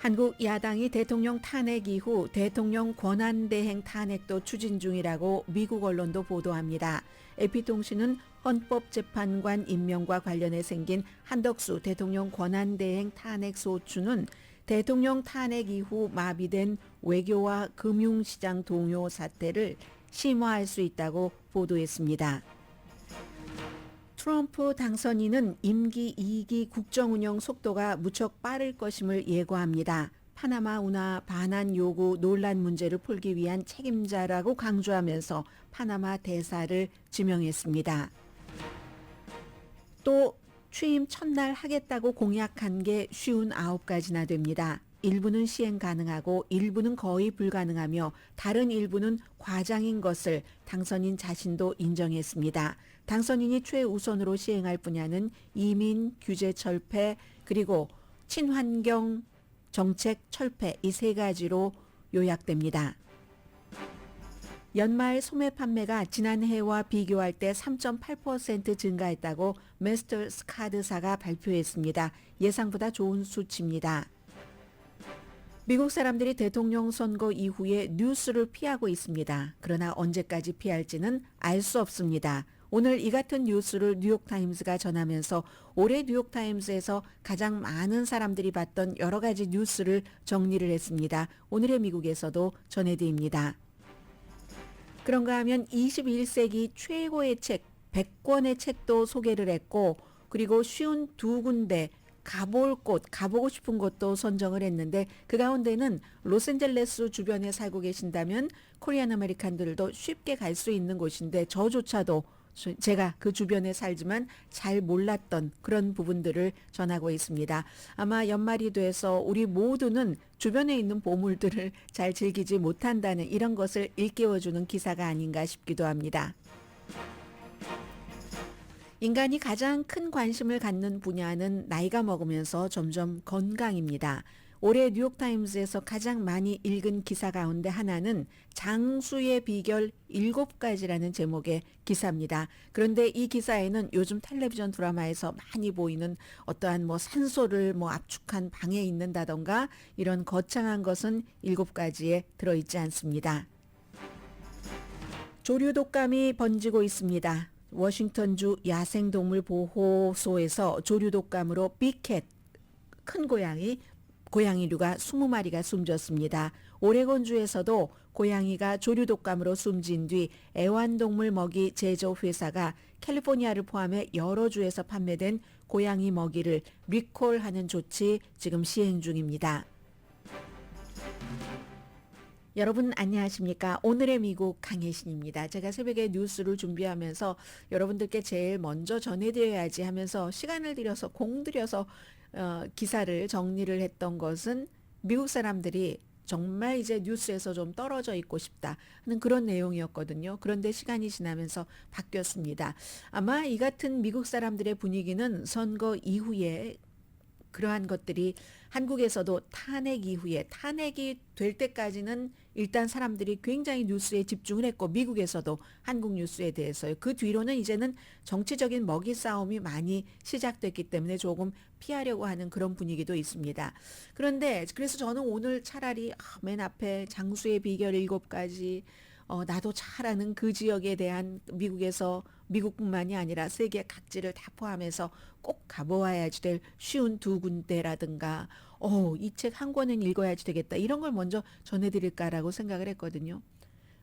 한국 야당이 대통령 탄핵 이후 대통령 권한대행 탄핵도 추진 중이라고 미국 언론도 보도합니다. AP통신은 헌법재판관 임명과 관련해 생긴 한덕수 대통령 권한대행 탄핵 소추는 대통령 탄핵 이후 마비된 외교와 금융시장 동요 사태를 심화할 수 있다고 보도했습니다. 트럼프 당선인은 임기 2기 국정운영 속도가 무척 빠를 것임을 예고합니다. 파나마 운하 반환 요구 논란 문제를 풀기 위한 책임자라고 강조하면서 파나마 대사를 지명했습니다. 또 취임 첫날 하겠다고 공약한 게 59가지나 됩니다. 일부는 시행 가능하고 일부는 거의 불가능하며 다른 일부는 과장인 것을 당선인 자신도 인정했습니다. 당선인이 최우선으로 시행할 분야는 이민, 규제 철폐, 그리고 친환경 정책 철폐 이 세 가지로 요약됩니다. 연말 소매 판매가 지난해와 비교할 때 3.8% 증가했다고 메스터스 카드사가 발표했습니다. 예상보다 좋은 수치입니다. 미국 사람들이 대통령 선거 이후에 뉴스를 피하고 있습니다. 그러나 언제까지 피할지는 알 수 없습니다. 오늘 이 같은 뉴스를 뉴욕타임스가 전하면서 올해 뉴욕타임스에서 가장 많은 사람들이 봤던 여러 가지 뉴스를 정리를 했습니다. 오늘의 미국에서도 전해드립니다. 그런가 하면 21세기 최고의 책 100권의 책도 소개를 했고, 그리고 52군데 가볼 곳, 가보고 싶은 곳도 선정을 했는데, 그 가운데는 로스앤젤레스 주변에 살고 계신다면 코리안 아메리칸들도 쉽게 갈 수 있는 곳인데, 저조차도 제가 그 주변에 살지만 잘 몰랐던 그런 부분들을 전하고 있습니다. 아마 연말이 돼서 우리 모두는 주변에 있는 보물들을 잘 즐기지 못한다는 이런 것을 일깨워주는 기사가 아닌가 싶기도 합니다. 인간이 가장 큰 관심을 갖는 분야는 나이가 먹으면서 점점 건강입니다. 올해 뉴욕타임스에서 가장 많이 읽은 기사 가운데 하나는 장수의 비결 7가지라는 제목의 기사입니다. 그런데 이 기사에는 요즘 텔레비전 드라마에서 많이 보이는 어떠한 산소를 압축한 방에 있는다던가 이런 거창한 것은 7가지에 들어있지 않습니다. 조류 독감이 번지고 있습니다. 워싱턴주 야생동물보호소에서 조류 독감으로 빅캣, 큰 고양이류가 20마리가 숨졌습니다. 오레곤주에서도 고양이가 조류 독감으로 숨진 뒤 애완동물 먹이 제조 회사가 캘리포니아를 포함해 여러 주에서 판매된 고양이 먹이를 리콜하는 조치 지금 시행 중입니다. 여러분 안녕하십니까? 오늘의 미국 강혜신입니다. 제가 새벽에 뉴스를 준비하면서 여러분들께 제일 먼저 전해드려야지 하면서 시간을 들여서 공들여서 기사를 정리를 했던 것은 미국 사람들이 정말 이제 뉴스에서 좀 떨어져 있고 싶다 하는 그런 내용이었거든요. 그런데 시간이 지나면서 바뀌었습니다. 아마 이 같은 미국 사람들의 분위기는 선거 이후에 그러한 것들이 한국에서도 탄핵 이후에 탄핵이 될 때까지는 일단 사람들이 굉장히 뉴스에 집중을 했고, 미국에서도 한국 뉴스에 대해서요. 그 뒤로는 이제는 정치적인 먹이 싸움이 많이 시작됐기 때문에 조금 피하려고 하는 그런 분위기도 있습니다. 그런데 그래서 저는 오늘 차라리 맨 앞에 장수의 비결 7가지, 나도 잘 아는 그 지역에 대한 미국뿐만이 아니라 세계 각지를 다 포함해서 꼭 가보아야지 될 52군데라든가 이 책 한 권은 읽어야지 되겠다, 이런 걸 먼저 전해드릴까라고 생각을 했거든요.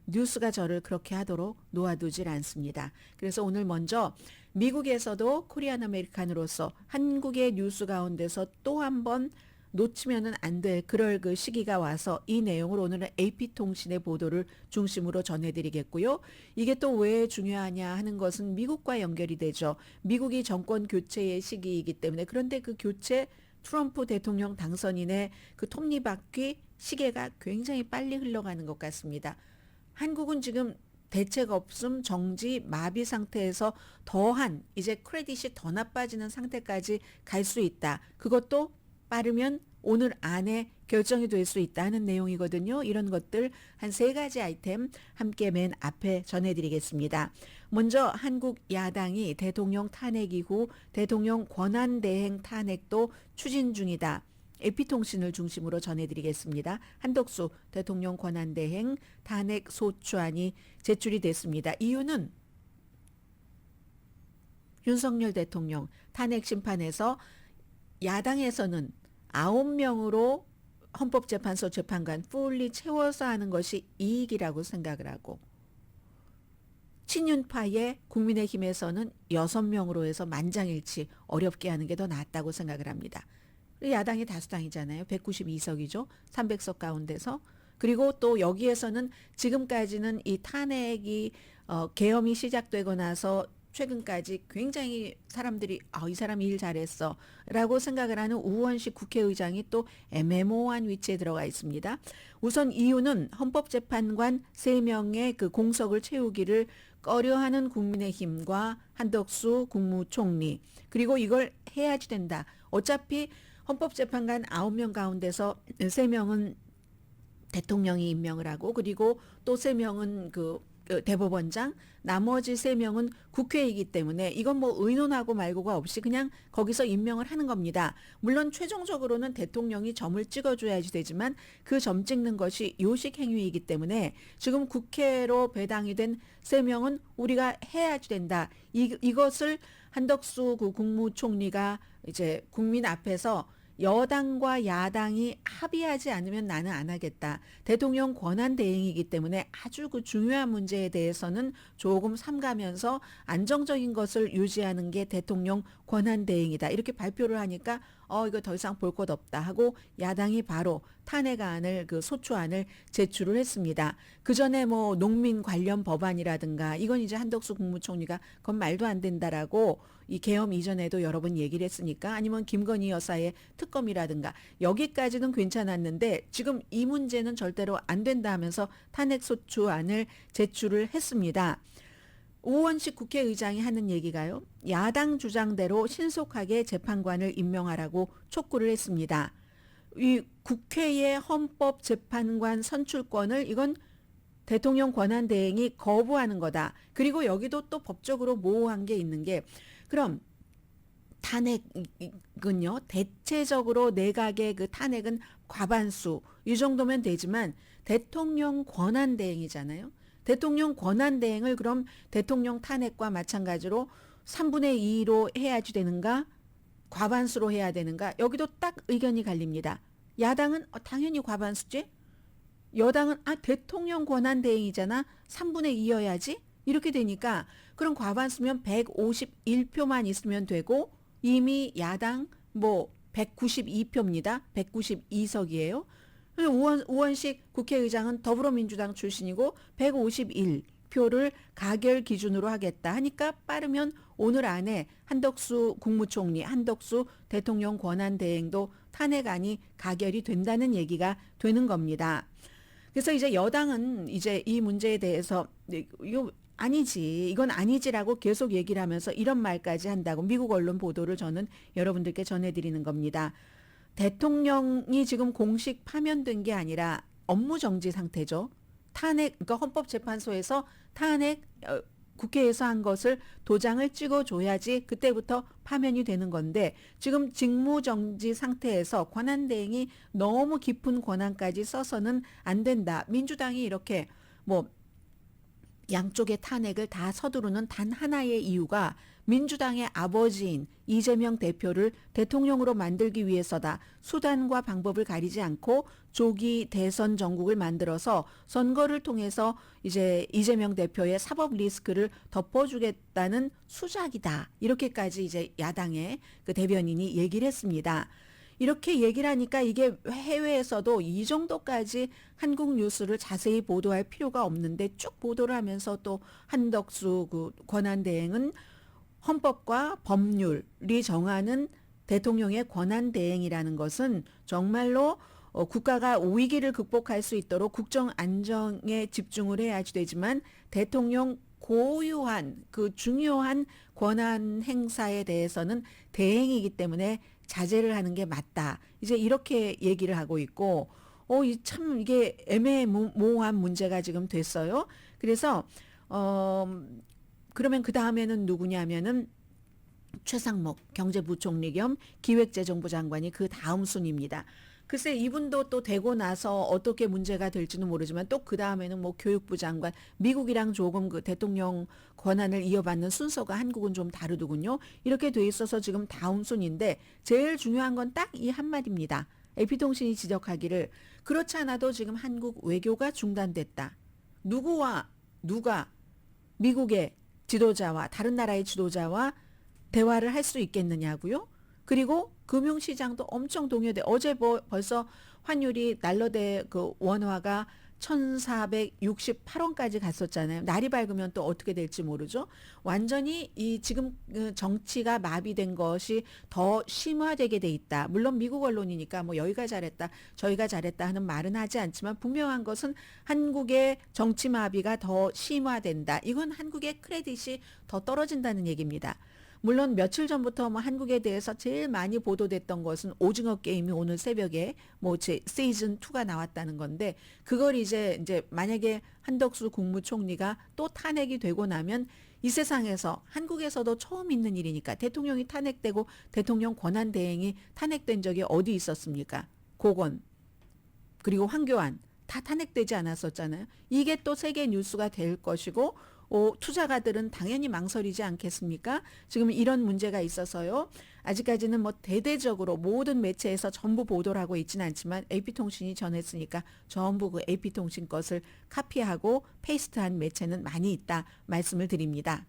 뉴스가 저를 그렇게 하도록 놓아두질 않습니다. 그래서 오늘 먼저 미국에서도 코리안 아메리칸으로서 한국의 뉴스 가운데서 또 한 번 놓치면은 안 될 그럴 그 시기가 와서 이 내용을 오늘은 AP통신의 보도를 중심으로 전해드리겠고요. 이게 또 왜 중요하냐 하는 것은 미국과 연결이 되죠. 미국이 정권 교체의 시기이기 때문에. 그런데 그 교체, 트럼프 대통령 당선인의 그 톱니바퀴 시계가 굉장히 빨리 흘러가는 것 같습니다. 한국은 지금 대책 없음, 정지, 마비 상태에서 더한 이제 크레딧이 더 나빠지는 상태까지 갈 수 있다. 그것도 빠르면 오늘 안에 결정이 될 수 있다는 내용이거든요. 이런 것들 한 3가지 아이템 함께 맨 앞에 전해드리겠습니다. 먼저 한국 야당이 대통령 탄핵 이후 대통령 권한대행 탄핵도 추진 중이다. AP통신을 중심으로 전해드리겠습니다. 한덕수 대통령 권한대행 탄핵 소추안이 제출이 됐습니다. 이유는 윤석열 대통령 탄핵 심판에서 야당에서는 9명으로 헌법재판소 재판관 풀리 채워서 하는 것이 이익이라고 생각을 하고, 친윤파의 국민의힘에서는 6명으로 해서 만장일치 어렵게 하는 게 더 낫다고 생각을 합니다. 야당이 다수당이잖아요. 192석이죠. 300석 가운데서. 그리고 또 여기에서는 지금까지는 이 탄핵이 계엄이 시작되고 나서 최근까지 굉장히 사람들이 이 사람이 일 잘했어 라고 생각을 하는 우원식 국회의장이 또 애매모호한 위치에 들어가 있습니다. 우선 이유는 헌법재판관 3명의 그 공석을 채우기를 꺼려하는 국민의힘과 한덕수 국무총리, 그리고 이걸 해야지 된다. 어차피 헌법재판관 9명 가운데서 3명은 대통령이 임명을 하고, 그리고 또 3명은 그 대법원장, 나머지 3명은 국회이기 때문에 이건 뭐 의논하고 말고가 없이 그냥 거기서 임명을 하는 겁니다. 물론 최종적으로는 대통령이 점을 찍어줘야지 되지만 그 점 찍는 것이 요식 행위이기 때문에 지금 국회로 배당이 된 3명은 우리가 해야지 된다. 이것을 한덕수 그 국무총리가 이제 국민 앞에서 여당과 야당이 합의하지 않으면 나는 안 하겠다. 대통령 권한 대행이기 때문에 아주 그 중요한 문제에 대해서는 조금 삼가면서 안정적인 것을 유지하는 게 대통령 권한 대행이다. 이렇게 발표를 하니까 이거 더 이상 볼 것 없다 하고 야당이 바로 탄핵안을 그 소추안을 제출을 했습니다. 그 전에 뭐 농민 관련 법안이라든가 이건 이제 한덕수 국무총리가 그건 말도 안 된다라고 이 계엄 이전에도 여러 번 얘기를 했으니까, 아니면 김건희 여사의 특검이라든가 여기까지는 괜찮았는데 지금 이 문제는 절대로 안 된다 하면서 탄핵 소추안을 제출을 했습니다. 우원식 국회의장이 하는 얘기가요, 야당 주장대로 신속하게 재판관을 임명하라고 촉구를 했습니다. 이 국회의 헌법재판관 선출권을 이건 대통령 권한대행이 거부하는 거다. 그리고 여기도 또 법적으로 모호한 게 있는 게, 그럼 탄핵은요, 대체적으로 내각의 그 탄핵은 과반수 이 정도면 되지만 대통령 권한대행이잖아요. 대통령 권한대행을 그럼 대통령 탄핵과 마찬가지로 3분의 2로 해야지 되는가, 과반수로 해야 되는가, 여기도 딱 의견이 갈립니다. 야당은 당연히 과반수지, 여당은 대통령 권한대행이잖아, 3분의 2여야지, 이렇게 되니까 그럼 과반수면 151표만 있으면 되고, 이미 야당 뭐 192표입니다. 192석이에요. 우원식 국회의장은 더불어민주당 출신이고 151표를 가결 기준으로 하겠다 하니까 빠르면 오늘 안에 한덕수 국무총리, 한덕수 대통령 권한대행도 탄핵안이 가결이 된다는 얘기가 되는 겁니다. 그래서 이제 여당은 이제 이 문제에 대해서 이거 아니지, 이건 아니지라고 계속 얘기를 하면서 이런 말까지 한다고 미국 언론 보도를 저는 여러분들께 전해드리는 겁니다. 대통령이 지금 공식 파면된 게 아니라 업무 정지 상태죠. 탄핵, 그러니까 헌법재판소에서 탄핵 국회에서 한 것을 도장을 찍어줘야지 그때부터 파면이 되는 건데, 지금 직무정지 상태에서 권한대행이 너무 깊은 권한까지 써서는 안 된다. 민주당이 이렇게 뭐 양쪽의 탄핵을 다 서두르는 단 하나의 이유가 민주당의 아버지인 이재명 대표를 대통령으로 만들기 위해서다. 수단과 방법을 가리지 않고 조기 대선 정국을 만들어서 선거를 통해서 이제 이재명 대표의 사법 리스크를 덮어주겠다는 수작이다. 이렇게까지 이제 야당의 그 대변인이 얘기를 했습니다. 이렇게 얘기를 하니까 이게 해외에서도 이 정도까지 한국 뉴스를 자세히 보도할 필요가 없는데 쭉 보도를 하면서 또 한덕수 그 권한대행은 헌법과 법률이 정하는 대통령의 권한대행이라는 것은 정말로 국가가 위기를 극복할 수 있도록 국정 안정에 집중을 해야지 되지만 대통령 고유한 그 중요한 권한 행사에 대해서는 대행이기 때문에 자제를 하는 게 맞다. 이제 이렇게 얘기를 하고 있고, 참 이게 애매모호한 문제가 지금 됐어요. 그래서 그러면 그 다음에는 누구냐면은 최상목 경제부총리 겸 기획재정부 장관이 그 다음 순입니다. 글쎄 이분도 또 되고 나서 어떻게 문제가 될지는 모르지만 또 그 다음에는 뭐 교육부 장관, 미국이랑 조금 그 대통령 권한을 이어받는 순서가 한국은 좀 다르더군요. 이렇게 돼 있어서 지금 다음 순인데 제일 중요한 건 딱 이 한마디입니다. AP통신이 지적하기를 그렇지 않아도 지금 한국 외교가 중단됐다. 누구와 누가 미국의 지도자와 다른 나라의 지도자와 대화를 할 수 있겠느냐고요? 그리고 금융시장도 엄청 동요돼. 어제 벌써 환율이 달러 대 그 원화가 1468원까지 갔었잖아요. 날이 밝으면 또 어떻게 될지 모르죠. 완전히 이 지금 정치가 마비된 것이 더 심화되게 돼 있다. 물론 미국 언론이니까 뭐 여기가 잘했다, 저희가 잘했다 하는 말은 하지 않지만 분명한 것은 한국의 정치 마비가 더 심화된다. 이건 한국의 크레딧이 더 떨어진다는 얘기입니다. 물론 며칠 전부터 뭐 한국에 대해서 제일 많이 보도됐던 것은 오징어 게임이 오늘 새벽에 뭐 제 시즌 2가 나왔다는 건데 그걸 이제 만약에 한덕수 국무총리가 또 탄핵이 되고 나면 이 세상에서 한국에서도 처음 있는 일이니까 대통령이 탄핵되고 대통령 권한 대행이 탄핵된 적이 어디 있었습니까? 고건 그리고 황교안 다 탄핵되지 않았었잖아요. 이게 또 세계 뉴스가 될 것이고 투자가들은 당연히 망설이지 않겠습니까? 지금 이런 문제가 있어서요. 아직까지는 뭐 대대적으로 모든 매체에서 전부 보도를 하고 있지는 않지만 AP통신이 전했으니까 전부 그 AP통신 것을 카피하고 페이스트한 매체는 많이 있다 말씀을 드립니다.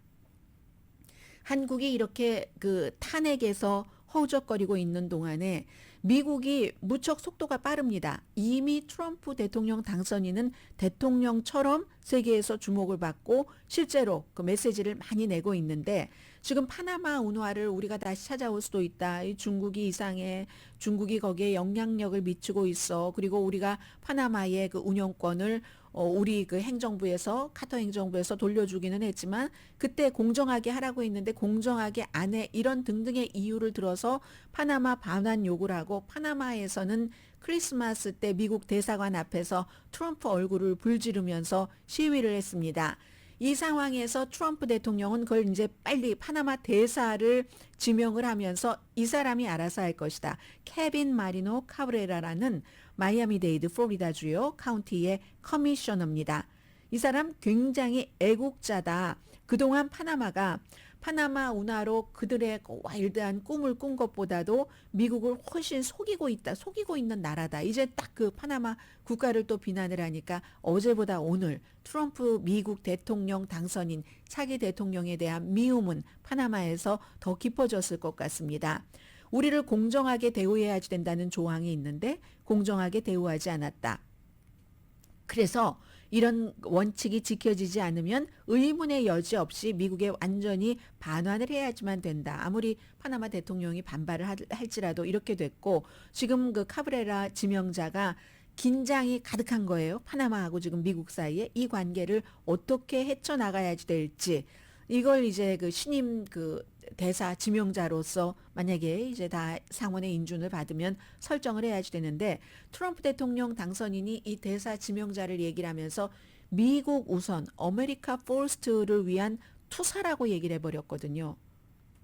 한국이 이렇게 그 탄핵에서 허우적거리고 있는 동안에 미국이 무척 속도가 빠릅니다. 이미 트럼프 대통령 당선인은 대통령처럼 세계에서 주목을 받고 실제로 그 메시지를 많이 내고 있는데 지금 파나마 운하를 우리가 다시 찾아올 수도 있다. 중국이 이상해. 중국이 거기에 영향력을 미치고 있어. 그리고 우리가 파나마의 그 운영권을 우리 그 행정부에서 카터 행정부에서 돌려주기는 했지만 그때 공정하게 하라고 했는데 공정하게 안 해. 이런 등등의 이유를 들어서 파나마 반환 요구를 하고 파나마에서는 크리스마스 때 미국 대사관 앞에서 트럼프 얼굴을 불지르면서 시위를 했습니다. 이 상황에서 트럼프 대통령은 그걸 이제 빨리 파나마 대사를 지명을 하면서 이 사람이 알아서 할 것이다. 케빈 마리노 카브레라라는 마이애미데이드 플로리다주요 카운티의 커미셔너입니다. 이 사람 굉장히 애국자다. 그동안 파나마 운하로 그들의 와일드한 꿈을 꾼 것보다도 미국을 훨씬 속이고 있다. 속이고 있는 나라다. 이제 딱 그 파나마 국가를 또 비난을 하니까 어제보다 오늘 트럼프 미국 대통령 당선인 차기 대통령에 대한 미움은 파나마에서 더 깊어졌을 것 같습니다. 우리를 공정하게 대우해야 된다는 조항이 있는데 공정하게 대우하지 않았다. 그래서 이런 원칙이 지켜지지 않으면 의문의 여지 없이 미국에 완전히 반환을 해야지만 된다. 아무리 파나마 대통령이 반발을 할지라도 이렇게 됐고 지금 그 카브레라 지명자가 긴장이 가득한 거예요. 파나마하고 지금 미국 사이에 이 관계를 어떻게 헤쳐나가야 될지 이걸 이제 그 신임 그 대사 지명자로서 만약에 이제 다 상원의 인준을 받으면 설정을 해야지 되는데 트럼프 대통령 당선인이 이 대사 지명자를 얘기를 하면서 미국 우선 아메리카 포스트를 위한 투사라고 얘기를 해버렸거든요.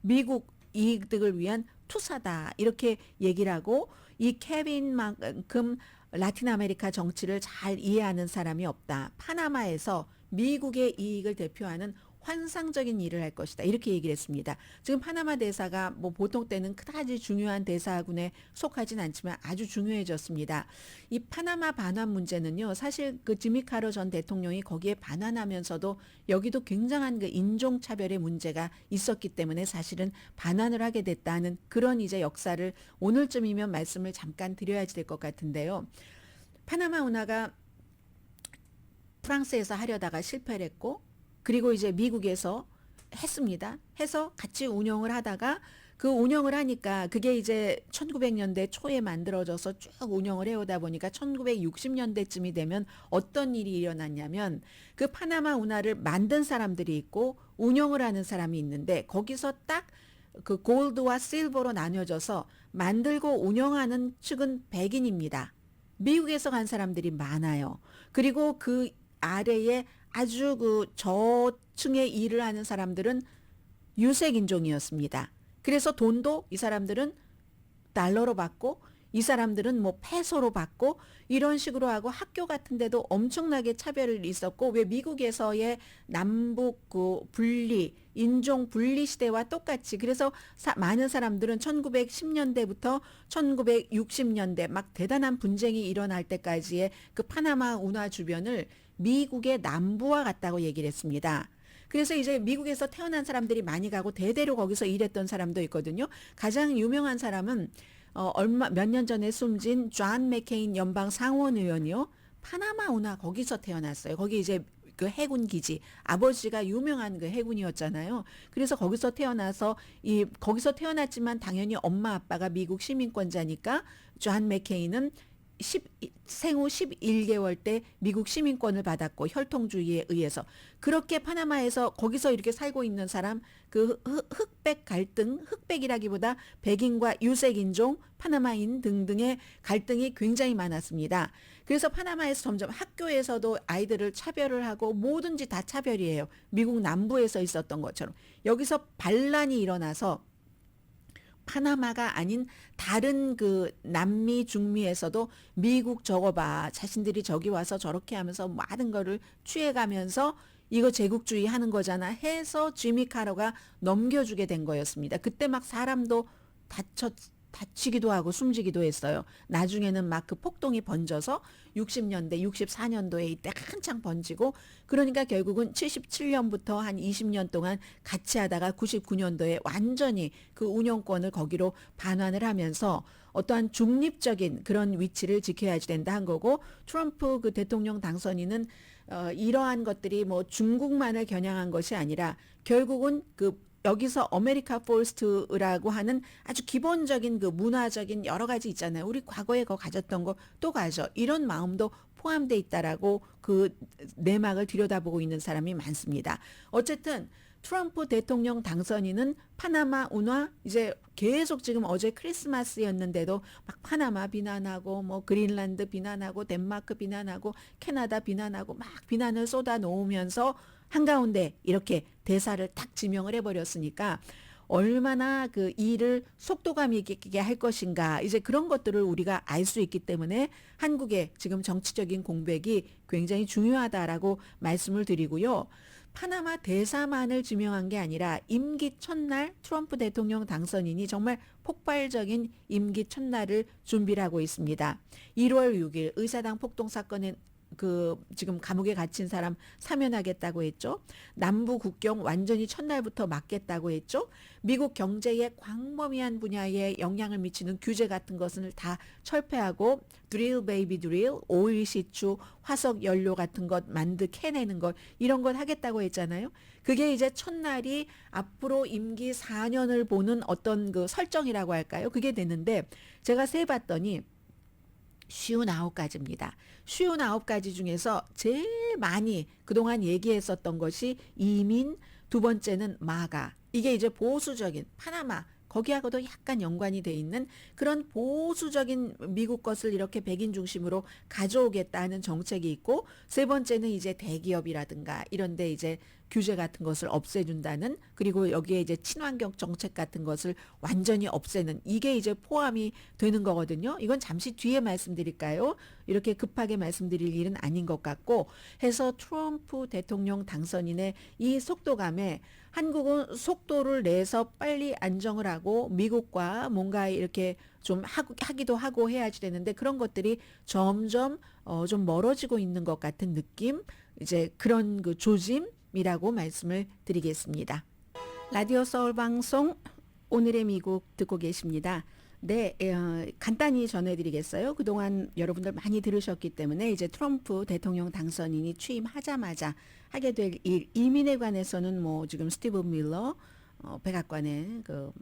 미국 이익을 위한 투사다 이렇게 얘기를 하고 이 케빈만큼 라틴 아메리카 정치를 잘 이해하는 사람이 없다. 파나마에서 미국의 이익을 대표하는 환상적인 일을 할 것이다. 이렇게 얘기를 했습니다. 지금 파나마 대사가 뭐 보통 때는 그다지 중요한 대사군에 속하진 않지만 아주 중요해졌습니다. 이 파나마 반환 문제는요. 사실 그 지미 카터 전 대통령이 거기에 반환하면서도 여기도 굉장한 그 인종차별의 문제가 있었기 때문에 사실은 반환을 하게 됐다는 그런 이제 역사를 오늘쯤이면 말씀을 잠깐 드려야지 될 것 같은데요. 파나마 운하가 프랑스에서 하려다가 실패를 했고 그리고 이제 미국에서 했습니다. 해서 같이 운영을 하다가 그 운영을 하니까 그게 이제 1900년대 초에 만들어져서 쭉 운영을 해오다 보니까 1960년대쯤이 되면 어떤 일이 일어났냐면 그 파나마 운하를 만든 사람들이 있고 운영을 하는 사람이 있는데 거기서 딱 그 골드와 실버로 나뉘어져서 만들고 운영하는 측은 백인입니다. 미국에서 간 사람들이 많아요. 그리고 그 아래에 아주 그 저층의 일을 하는 사람들은 유색 인종이었습니다. 그래서 돈도 이 사람들은 달러로 받고 이 사람들은 뭐 페소로 받고 이런 식으로 하고 학교 같은 데도 엄청나게 차별이 있었고 왜 미국에서의 남북 그 분리 인종 분리 시대와 똑같이 그래서 많은 사람들은 1910년대부터 1960년대 막 대단한 분쟁이 일어날 때까지의 그 파나마 운하 주변을 미국의 남부와 같다고 얘기를 했습니다. 그래서 이제 미국에서 태어난 사람들이 많이 가고 대대로 거기서 일했던 사람도 있거든요. 가장 유명한 사람은 몇 년 전에 숨진 존 맥케인 연방 상원 의원이요. 파나마 운하 거기서 태어났어요. 거기 이제 그 해군 기지 아버지가 유명한 그 해군이었잖아요. 그래서 거기서 태어나서 거기서 태어났지만 당연히 엄마 아빠가 미국 시민권자니까 존 맥케인은 생후 11개월 때 미국 시민권을 받았고 혈통주의에 의해서 그렇게 파나마에서 거기서 이렇게 살고 있는 사람 그 흑백 갈등 흑백이라기보다 백인과 유색인종 파나마인 등등의 갈등이 굉장히 많았습니다. 그래서 파나마에서 점점 학교에서도 아이들을 차별을 하고 뭐든지 다 차별이에요. 미국 남부에서 있었던 것처럼 여기서 반란이 일어나서 파나마가 아닌 다른 그 남미 중미에서도 미국 저거 봐 자신들이 저기 와서 저렇게 하면서 많은 거를 취해가면서 이거 제국주의 하는 거잖아 해서 지미 카터가 넘겨주게 된 거였습니다. 그때 막 사람도 다치기도 하고 숨지기도 했어요. 나중에는 막 그 폭동이 번져서 60년대, 64년도에 이때 한창 번지고 그러니까 결국은 77년부터 한 20년 동안 같이 하다가 99년도에 완전히 그 운영권을 거기로 반환을 하면서 어떠한 중립적인 그런 위치를 지켜야지 된다 한 거고 트럼프 그 대통령 당선인은 이러한 것들이 뭐 중국만을 겨냥한 것이 아니라 결국은 그 여기서 아메리카 포스트라고 하는 아주 기본적인 그 문화적인 여러 가지 있잖아요. 우리 과거에 그거 가졌던 거 또 가져. 이런 마음도 포함돼 있다라고 그 내막을 들여다보고 있는 사람이 많습니다. 어쨌든 트럼프 대통령 당선인은 파나마 운하 이제 계속 지금 어제 크리스마스였는데도 막 파나마 비난하고 뭐 그린란드 비난하고 덴마크 비난하고 캐나다 비난하고 막 비난을 쏟아 놓으면서 한가운데 이렇게 대사를 딱 지명을 해버렸으니까 얼마나 그 일을 속도감 있게 할 것인가 이제 그런 것들을 우리가 알 수 있기 때문에 한국의 지금 정치적인 공백이 굉장히 중요하다라고 말씀을 드리고요. 파나마 대사만을 지명한 게 아니라 임기 첫날 트럼프 대통령 당선인이 정말 폭발적인 임기 첫날을 준비를 하고 있습니다. 1월 6일 의사당 폭동 사건에 그 지금 감옥에 갇힌 사람 사면하겠다고 했죠. 남부 국경 완전히 첫날부터 막겠다고 했죠. 미국 경제에 광범위한 분야에 영향을 미치는 규제 같은 것을 다 철폐하고 드릴 베이비 드릴, 오일 시추, 화석 연료 같은 것 캐내는 것 이런 것 하겠다고 했잖아요. 그게 이제 첫날이 앞으로 임기 4년을 보는 어떤 그 설정이라고 할까요? 그게 됐는데 제가 세봤더니 59가지입니다. 59가지 중에서 제일 많이 그동안 얘기했었던 것이 이민, 두 번째는 마가. 이게 이제 보수적인 파나마 거기하고도 약간 연관이 돼 있는 그런 보수적인 미국 것을 이렇게 백인 중심으로 가져오겠다는 정책이 있고 세 번째는 이제 대기업이라든가 이런데 이제 규제 같은 것을 없애준다는 그리고 여기에 이제 친환경 정책 같은 것을 완전히 없애는 이게 이제 포함이 되는 거거든요. 이건 잠시 뒤에 말씀드릴까요? 이렇게 급하게 말씀드릴 일은 아닌 것 같고 해서 트럼프 대통령 당선인의 이 속도감에 한국은 속도를 내서 빨리 안정을 하고 미국과 뭔가 이렇게 좀 하기도 하고 해야지 되는데 그런 것들이 점점 좀 멀어지고 있는 것 같은 느낌 이제 그런 그 조짐이라고 말씀을 드리겠습니다. 라디오 서울 방송 오늘의 미국 듣고 계십니다. 네, 간단히 전해드리겠어요. 그동안 여러분들 많이 들으셨기 때문에 이제 트럼프 대통령 당선인이 취임하자마자 하게 될 일, 이민에 관해서는 뭐 지금 스티브 밀러 백악관의 그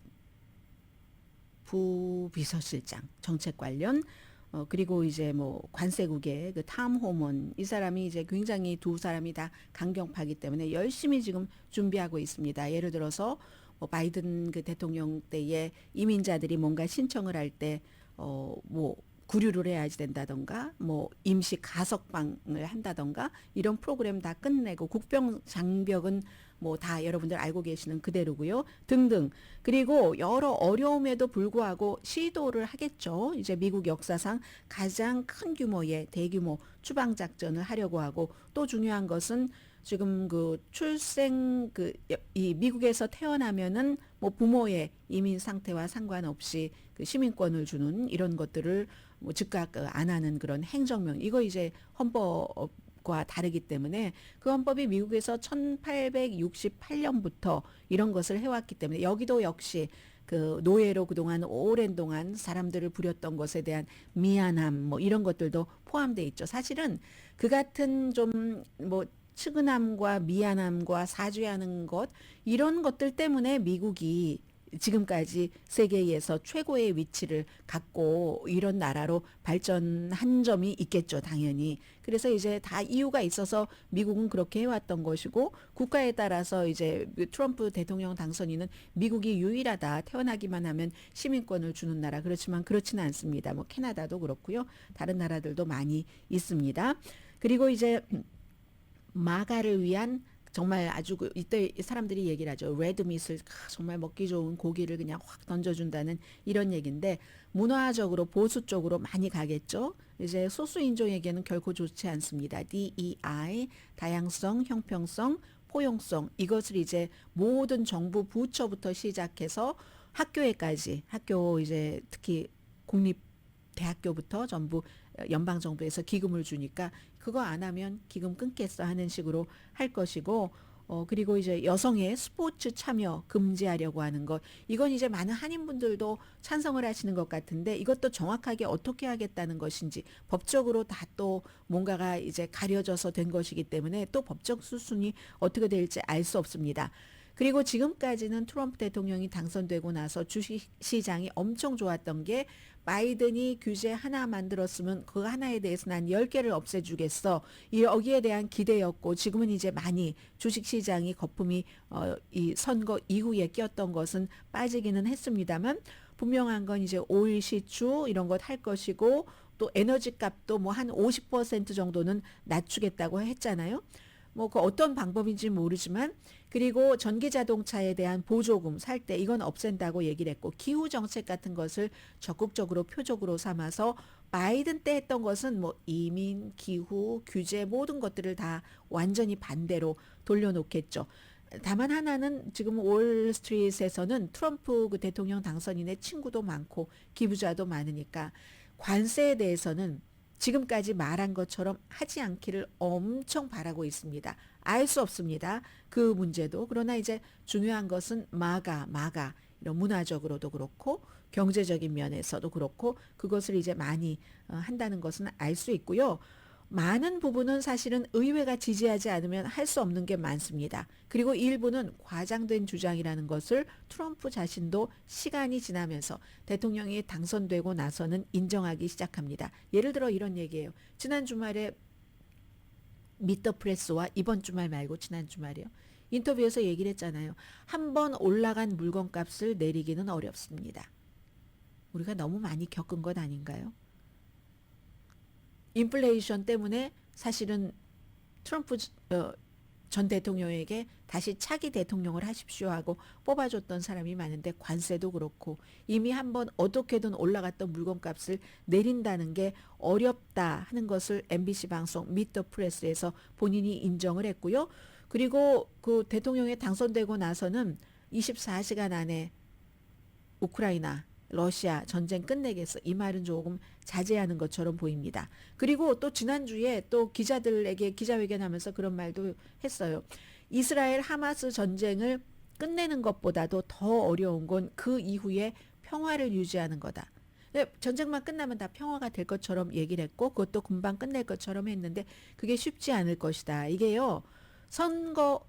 부비서실장 정책 관련 그리고 이제 뭐 관세국의 그 탐 호먼 이 사람이 이제 굉장히 두 사람이 다 강경파기 때문에 열심히 지금 준비하고 있습니다. 예를 들어서 뭐 바이든 그 대통령 때에 이민자들이 뭔가 신청을 할 때 뭐 구류를 해야지 된다던가 뭐 임시 가석방을 한다던가 이런 프로그램 다 끝내고 국병 장벽은 뭐 다 여러분들 알고 계시는 그대로고요. 등등. 그리고 여러 어려움에도 불구하고 시도를 하겠죠. 이제 미국 역사상 가장 큰 규모의 대규모 추방 작전을 하려고 하고, 또 중요한 것은 지금 그 출생 이 미국에서 태어나면은 뭐 부모의 이민 상태와 상관없이 그 시민권을 주는 이런 것들을 뭐 즉각 안 하는 그런 행정명, 이거 이제 헌법과 다르기 때문에 그 헌법이 미국에서 1868년부터 이런 것을 해왔기 때문에 여기도 역시 그 노예로 그동안 오랜 동안 사람들을 부렸던 것에 대한 미안함 뭐 이런 것들도 포함되어 있죠. 사실은 그 같은 좀 뭐 측은함과 미안함과 사죄하는 것, 이런 것들 때문에 미국이 지금까지 세계에서 최고의 위치를 갖고 이런 나라로 발전한 점이 있겠죠, 당연히. 그래서 이제 다 이유가 있어서 미국은 그렇게 해왔던 것이고, 국가에 따라서 이제 트럼프 대통령 당선인은 미국이 유일하다, 태어나기만 하면 시민권을 주는 나라. 그렇지만 그렇지는 않습니다. 뭐 캐나다도 그렇고요, 다른 나라들도 많이 있습니다. 그리고 이제 마가를 위한 정말 아주 이때 사람들이 얘기를 하죠. 레드밋을 정말 먹기 좋은 고기를 그냥 확 던져준다는 이런 얘기인데, 문화적으로 보수 쪽으로 많이 가겠죠. 이제 소수 인종에게는 결코 좋지 않습니다. DEI, 다양성, 형평성, 포용성, 이것을 이제 모든 정부 부처부터 시작해서 학교에까지, 학교 이제 특히 공립 대학교부터 전부 연방정부에서 기금을 주니까 그거 안 하면 기금 끊겠어 하는 식으로 할 것이고, 그리고 이제 여성의 스포츠 참여 금지하려고 하는 것, 이건 이제 많은 한인분들도 찬성을 하시는 것 같은데, 이것도 정확하게 어떻게 하겠다는 것인지 법적으로 다 또 뭔가가 이제 가려져서 된 것이기 때문에 또 법적 수순이 어떻게 될지 알 수 없습니다. 그리고 지금까지는 트럼프 대통령이 당선되고 나서 주식시장이 엄청 좋았던 게, 바이든이 규제 하나 만들었으면 그 하나에 대해서 난 10개를 없애주겠어, 여기에 대한 기대였고, 지금은 이제 많이 주식시장이 거품이 이 선거 이후에 꼈던 것은 빠지기는 했습니다만, 분명한 건 이제 오일 시추 이런 것 할 것이고, 또 에너지 값도 뭐 한 50% 정도는 낮추겠다고 했잖아요. 뭐 그 어떤 방법인지 모르지만, 그리고 전기 자동차에 대한 보조금 살 때 이건 없앤다고 얘기를 했고, 기후 정책 같은 것을 적극적으로 표적으로 삼아서 바이든 때 했던 것은 뭐 이민, 기후, 규제 모든 것들을 다 완전히 반대로 돌려놓겠죠. 다만 하나는, 지금 월스트리트에서는 트럼프 그 대통령 당선인의 친구도 많고 기부자도 많으니까 관세에 대해서는 지금까지 말한 것처럼 하지 않기를 엄청 바라고 있습니다. 알 수 없습니다, 그 문제도. 그러나 이제 중요한 것은 마가 이런 문화적으로도 그렇고 경제적인 면에서도 그렇고 그것을 이제 많이 한다는 것은 알 수 있고요. 많은 부분은 사실은 의회가 지지하지 않으면 할 수 없는 게 많습니다. 그리고 일부는 과장된 주장이라는 것을 트럼프 자신도 시간이 지나면서 대통령이 당선되고 나서는 인정하기 시작합니다. 예를 들어 이런 얘기예요. 지난 주말에 미터 프레스와, 이번 주말 말고 지난 주말이요, 인터뷰에서 얘기를 했잖아요. 한 번 올라간 물건값을 내리기는 어렵습니다. 우리가 너무 많이 겪은 것 아닌가요? 인플레이션 때문에 사실은 트럼프 전 대통령에게 다시 차기 대통령을 하십시오 하고 뽑아줬던 사람이 많은데, 관세도 그렇고 이미 한번 어떻게든 올라갔던 물건값을 내린다는 게 어렵다 하는 것을 MBC 방송 미터 프레스에서 본인이 인정을 했고요. 그리고 그 대통령에 당선되고 나서는 24시간 안에 우크라이나 러시아 전쟁 끝내겠어, 이 말은 조금 자제하는 것처럼 보입니다. 그리고 또 지난주에 또 기자들에게 기자회견하면서 그런 말도 했어요. 이스라엘 하마스 전쟁을 끝내는 것보다도 더 어려운 건 그 이후에 평화를 유지하는 거다. 전쟁만 끝나면 다 평화가 될 것처럼 얘기를 했고, 그것도 금방 끝낼 것처럼 했는데 그게 쉽지 않을 것이다. 이게요, 선거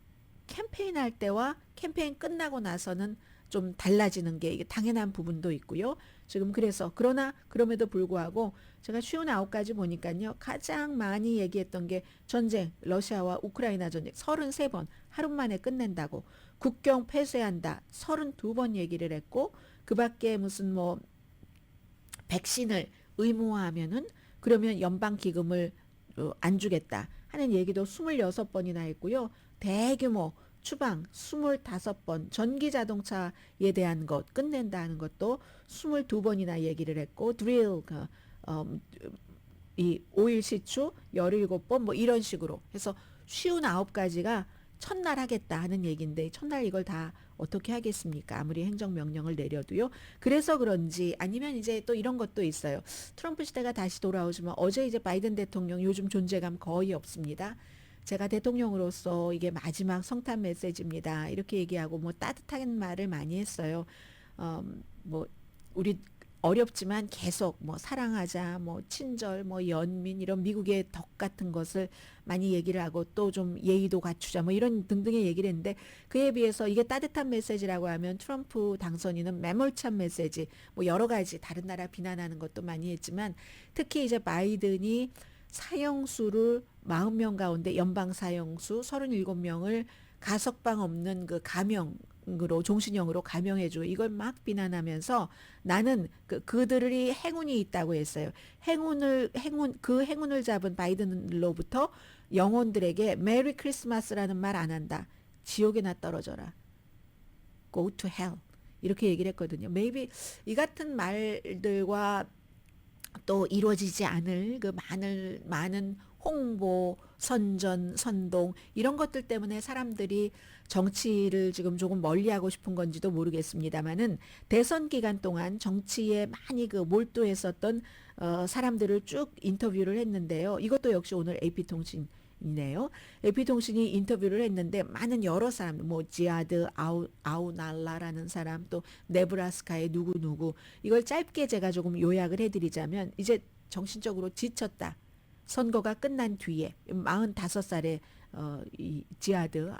캠페인 할 때와 캠페인 끝나고 나서는 좀 달라지는 게 이게 당연한 부분도 있고요. 지금 그래서, 그러나 그럼에도 불구하고 제가 59가지 보니까요, 가장 많이 얘기했던 게 전쟁, 러시아와 우크라이나 전쟁 33번 하루 만에 끝낸다고, 국경 폐쇄한다 32번 얘기를 했고, 그 밖에 무슨 뭐 백신을 의무화하면은 그러면 연방 기금을 안 주겠다 하는 얘기도 26번이나 했고요. 대규모 추방 25번, 전기 자동차에 대한 것 끝낸다 하는 것도 22번이나 얘기를 했고, 드릴 어, 이 오일 시추 17번 뭐 이런 식으로 해서 59가지가 첫날 하겠다 하는 얘기인데, 첫날 이걸 다 어떻게 하겠습니까? 아무리 행정명령을 내려도요. 그래서 그런지, 아니면 이제 또 이런 것도 있어요. 트럼프 시대가 다시 돌아오지만 어제 이제 바이든 대통령 요즘 존재감 거의 없습니다. 제가 대통령으로서 이게 마지막 성탄 메시지입니다, 이렇게 얘기하고 뭐 따뜻한 말을 많이 했어요. 뭐 우리 어렵지만 계속 뭐 사랑하자, 뭐 친절, 뭐 연민, 이런 미국의 덕 같은 것을 많이 얘기를 하고, 또 좀 예의도 갖추자 뭐 이런 등등의 얘기를 했는데, 그에 비해서 이게 따뜻한 메시지라고 하면 트럼프 당선인은 매몰찬 메시지, 뭐 여러 가지 다른 나라 비난하는 것도 많이 했지만, 특히 이제 바이든이 사형수를 40명 가운데 연방 사형수 37명을 가석방 없는 그 감형으로, 종신형으로 감형해주고, 이걸 막 비난하면서 나는 그들이 행운이 있다고 했어요. 그 행운을 잡은 바이든로부터 영혼들에게 메리 크리스마스라는 말 안 한다. 지옥에나 떨어져라. Go to hell. 이렇게 얘기를 했거든요. Maybe 이 같은 말들과 또 이루어지지 않을 그 많은 홍보, 선전, 선동 이런 것들 때문에 사람들이 정치를 지금 조금 멀리하고 싶은 건지도 모르겠습니다만은, 대선 기간 동안 정치에 많이 그 몰두했었던 사람들을 쭉 인터뷰를 했는데요. 이것도 역시 오늘 AP통신이네요. AP통신이 인터뷰를 했는데, 많은 여러 사람, 뭐 지아드 아우날라라는 사람, 또 네브라스카의 누구누구, 이걸 짧게 제가 조금 요약을 해드리자면, 이제 정신적으로 지쳤다. 선거가 끝난 뒤에 45살의 이 지아드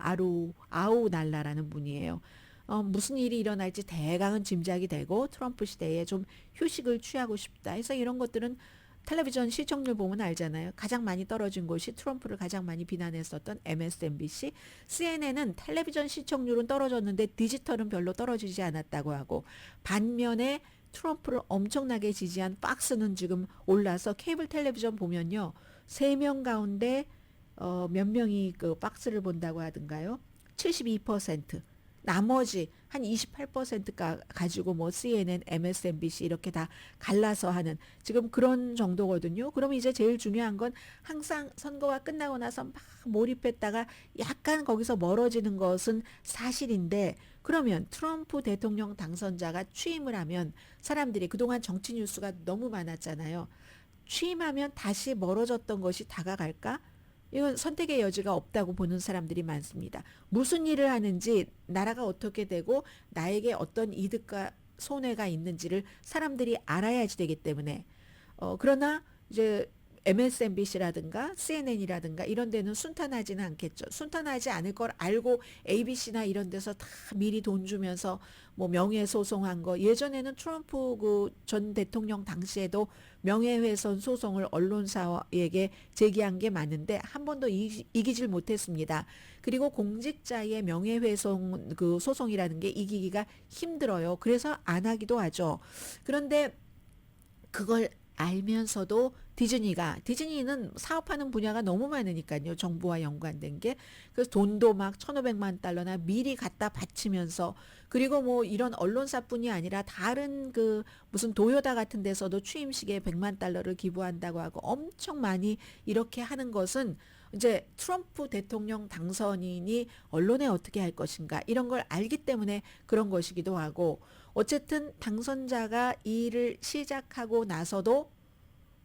아우날라라는 분이에요. 무슨 일이 일어날지 대강은 짐작이 되고, 트럼프 시대에 좀 휴식을 취하고 싶다 해서, 이런 것들은 텔레비전 시청률 보면 알잖아요. 가장 많이 떨어진 곳이 트럼프를 가장 많이 비난했었던 MSNBC, CNN은 텔레비전 시청률은 떨어졌는데 디지털은 별로 떨어지지 않았다고 하고, 반면에 트럼프를 엄청나게 지지한 팍스는 지금 올라서, 케이블 텔레비전 보면요, 3명 가운데 몇 명이 그 팍스를 본다고 하던가요? 72%. 나머지 한 28%가 가지고 뭐 CNN, MSNBC 이렇게 다 갈라서 하는 지금 그런 정도거든요. 그럼 이제 제일 중요한 건, 항상 선거가 끝나고 나서 막 몰입했다가 약간 거기서 멀어지는 것은 사실인데, 그러면 트럼프 대통령 당선자가 취임을 하면, 사람들이 그동안 정치 뉴스가 너무 많았잖아요. 취임하면 다시 멀어졌던 것이 다가갈까? 이건 선택의 여지가 없다고 보는 사람들이 많습니다. 무슨 일을 하는지, 나라가 어떻게 되고 나에게 어떤 이득과 손해가 있는지를 사람들이 알아야지 되기 때문에, 그러나 이제 MSNBC라든가 CNN이라든가 이런 데는 순탄하지는 않겠죠. 순탄하지 않을 걸 알고 ABC나 이런 데서 다 미리 돈 주면서 뭐 명예소송한 거, 예전에는 트럼프 그 전 대통령 당시에도 명예훼손 소송을 언론사에게 제기한 게 많은데 한 번도 이기질 못했습니다. 그리고 공직자의 명예훼손 그 소송이라는 게 이기기가 힘들어요. 그래서 안 하기도 하죠. 그런데 그걸 알면서도 디즈니는 사업하는 분야가 너무 많으니까요. 정부와 연관된 게. 그래서 돈도 막 1,500만 달러나 미리 갖다 바치면서, 그리고 뭐 이런 언론사뿐이 아니라 다른 그 무슨 도요다 같은 데서도 취임식에 100만 달러를 기부한다고 하고, 엄청 많이 이렇게 하는 것은 이제 트럼프 대통령 당선인이 언론에 어떻게 할 것인가 이런 걸 알기 때문에 그런 것이기도 하고, 어쨌든 당선자가 이 일을 시작하고 나서도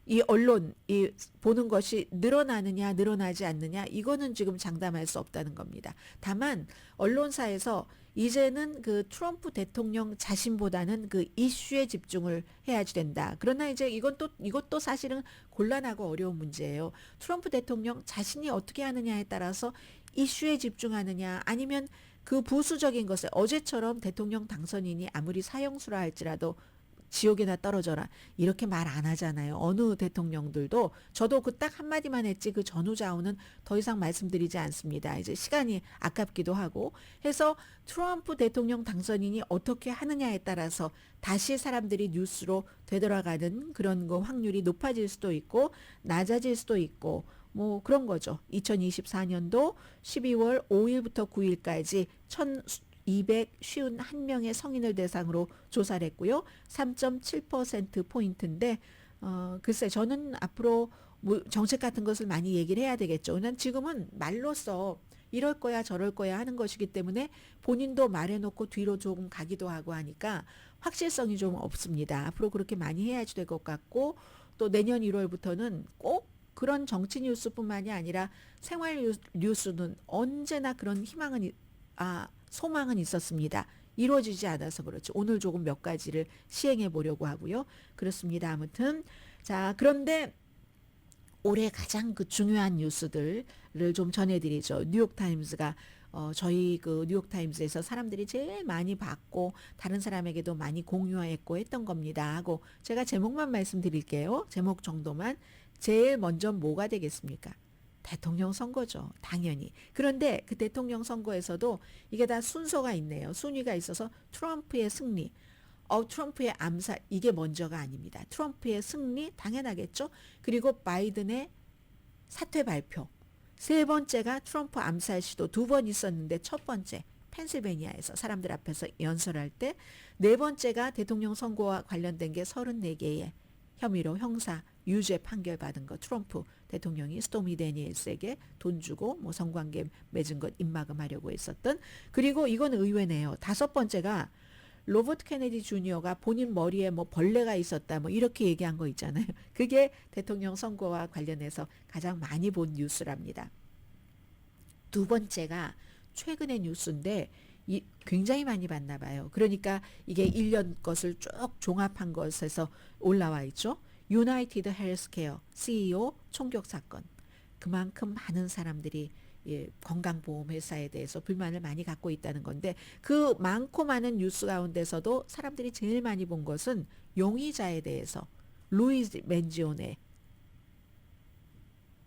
이 언론 이 보는 것이 늘어나느냐 늘어나지 않느냐, 이거는 지금 장담할 수 없다는 겁니다. 다만 언론사에서 이제는 그 트럼프 대통령 자신보다는 그 이슈에 집중을 해야지 된다. 그러나 이제 이것도 사실은 곤란하고 어려운 문제예요. 트럼프 대통령 자신이 어떻게 하느냐에 따라서 이슈에 집중하느냐, 아니면 그 부수적인 것에, 어제처럼 대통령 당선인이 아무리 사형수라 할지라도 지옥에나 떨어져라 이렇게 말 안 하잖아요. 어느 대통령들도. 저도 그 딱 한마디만 했지, 그 전후좌우는 더 이상 말씀드리지 않습니다. 이제 시간이 아깝기도 하고 해서, 트럼프 대통령 당선인이 어떻게 하느냐에 따라서 다시 사람들이 뉴스로 되돌아가는 그런 거 확률이 높아질 수도 있고 낮아질 수도 있고, 뭐 그런 거죠. 2024년도 12월 5일부터 9일까지 1251명의 성인을 대상으로 조사를 했고요. 3.7%포인트인데 글쎄 저는 앞으로 뭐 정책 같은 것을 많이 얘기를 해야 되겠죠. 난 지금은 말로써 이럴 거야 저럴 거야 하는 것이기 때문에 본인도 말해놓고 뒤로 조금 가기도 하고 하니까 확실성이 좀 없습니다. 앞으로 그렇게 많이 해야지 될 것 같고 또 내년 1월부터는 꼭 그런 정치 뉴스뿐만이 아니라 생활 뉴스는 언제나 그런 소망은 있었습니다. 이루어지지 않아서 그렇죠. 오늘 조금 몇 가지를 시행해 보려고 하고요. 그렇습니다. 아무튼 자 그런데 올해 가장 그 중요한 뉴스들을 좀 전해드리죠. 뉴욕타임스가 저희 그 뉴욕타임스에서 사람들이 제일 많이 봤고 다른 사람에게도 많이 공유했고 했던 겁니다 하고 제가 제목만 말씀드릴게요. 제목 정도만. 제일 먼저 뭐가 되겠습니까? 대통령 선거죠. 당연히. 그런데 그 대통령 선거에서도 이게 다 순서가 있네요. 순위가 있어서 트럼프의 승리, 트럼프의 암살 이게 먼저가 아닙니다. 트럼프의 승리 당연하겠죠. 그리고 바이든의 사퇴 발표. 세 번째가 트럼프 암살 시도 2번 있었는데 첫 번째 펜실베니아에서 사람들 앞에서 연설할 때, 네 번째가 대통령 선거와 관련된 게 34개의 혐의로 형사 유죄 판결 받은 거, 트럼프 대통령이 스토미 데니엘스에게 돈 주고 뭐 성관계 맺은 것 입막음하려고 했었던. 그리고 이건 의외네요. 다섯 번째가 로버트 케네디 주니어가 본인 머리에 뭐 벌레가 있었다 뭐 이렇게 얘기한 거 있잖아요. 그게 대통령 선거와 관련해서 가장 많이 본 뉴스랍니다. 두 번째가 최근의 뉴스인데 굉장히 많이 봤나 봐요. 그러니까 이게 1년 것을 쭉 종합한 것에서 올라와 있죠. 유나이티드 헬스케어 CEO 총격 사건. 그만큼 많은 사람들이 건강보험 회사에 대해서 불만을 많이 갖고 있다는 건데, 그 많고 많은 뉴스 가운데서도 사람들이 제일 많이 본 것은 용의자에 대해서 루이즈 맨지오네,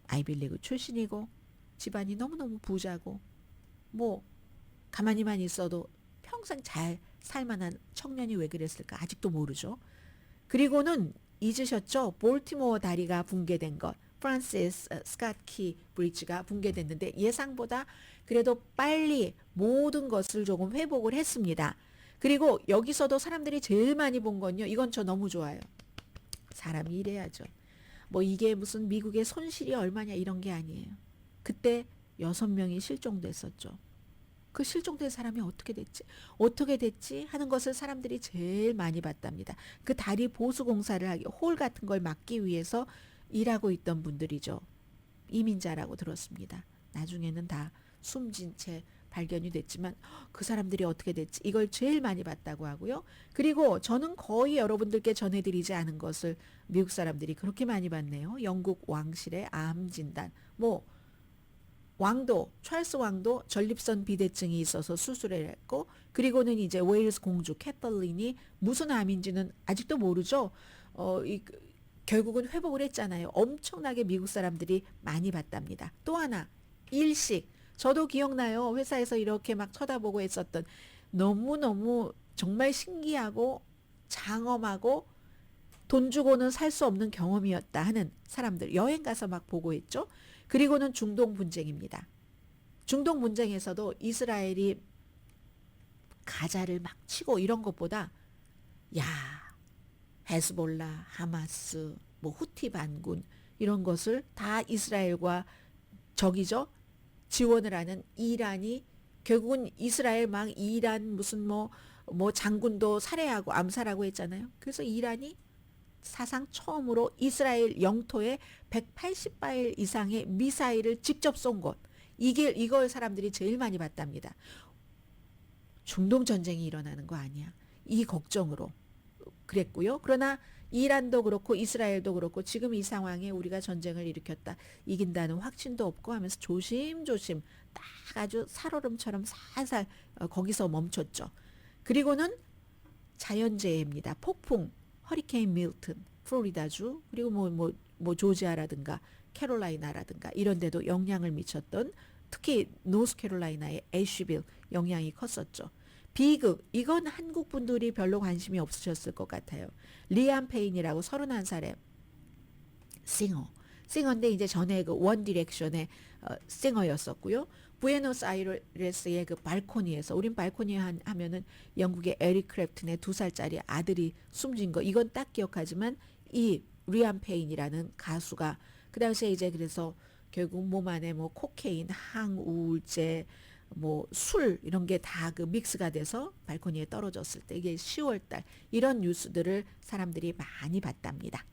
아이빌리그 출신이고 집안이 너무너무 부자고 뭐 가만히만 있어도 평생 잘 살만한 청년이 왜 그랬을까 아직도 모르죠. 그리고는 잊으셨죠? 볼티모어 다리가 붕괴된 것. 프란시스 스캇 키 브리지가 붕괴됐는데 예상보다 그래도 빨리 모든 것을 조금 회복을 했습니다. 그리고 여기서도 사람들이 제일 많이 본 건요. 이건 저 너무 좋아요. 사람이 이래야죠. 뭐 이게 무슨 미국의 손실이 얼마냐 이런 게 아니에요. 그때 6명이 실종됐었죠. 그 실종된 사람이 어떻게 됐지 하는 것을 사람들이 제일 많이 봤답니다. 그 다리 보수 공사를 하기, 홀 같은 걸 막기 위해서 일하고 있던 분들이죠. 이민자라고 들었습니다. 나중에는 다 숨진 채 발견이 됐지만 그 사람들이 어떻게 됐지 이걸 제일 많이 봤다고 하고요. 그리고 저는 거의 여러분들께 전해드리지 않은 것을 미국 사람들이 그렇게 많이 봤네요. 영국 왕실의 암 진단, 뭐 찰스 왕도 전립선 비대증이 있어서 수술을 했고, 그리고는 이제 웨일스 공주 캐털린이 무슨 암인지는 아직도 모르죠. 결국은 회복을 했잖아요. 엄청나게 미국 사람들이 많이 봤답니다. 또 하나, 일식. 저도 기억나요. 회사에서 이렇게 막 쳐다보고 했었던, 너무너무 정말 신기하고 장엄하고 돈 주고는 살 수 없는 경험이었다 하는 사람들, 여행 가서 막 보고 했죠. 그리고는 중동 분쟁입니다. 중동 분쟁에서도 이스라엘이 가자를 막 치고 이런 것보다 헤즈볼라, 하마스, 뭐 후티 반군 이런 것을 다 이스라엘과 적이죠. 지원을 하는 이란이 결국은 이스라엘 막 이란 무슨 뭐 장군도 살해하고 암살하고 했잖아요. 그래서 이란이 사상 처음으로 이스라엘 영토에 180발 이상의 미사일을 직접 쏜 것. 이걸 사람들이 제일 많이 봤답니다. 중동 전쟁이 일어나는 거 아니야. 이 걱정으로 그랬고요. 그러나 이란도 그렇고 이스라엘도 그렇고 지금 이 상황에 우리가 전쟁을 일으켰다, 이긴다는 확신도 없고 하면서 조심조심 딱 아주 살얼음처럼 살살 거기서 멈췄죠. 그리고는 자연재해입니다. 폭풍, 허리케인 밀튼, 플로리다주, 그리고 뭐 조지아라든가 캐롤라이나라든가 이런 데도 영향을 미쳤던, 특히 노스캐롤라이나의 애쉬빌 영향이 컸었죠. 비극, 이건 한국 분들이 별로 관심이 없으셨을 것 같아요. 리암 페인이라고 31살의 싱어, 싱어인데 이제 전에 그 원 디렉션의 싱어였었고요. 부에노스아이레스의 그 발코니에서 우린 발코니 하면은 영국의 에릭 크랩튼의 2살짜리 아들이 숨진 거 이건 딱 기억하지만 이 리암 페인이라는 가수가 그 당시에 이제 그래서 결국 몸 안에 뭐 코케인, 항우울제, 뭐 술 이런 게 다 그 믹스가 돼서 발코니에 떨어졌을 때 이게 10월 달 이런 뉴스들을 사람들이 많이 봤답니다.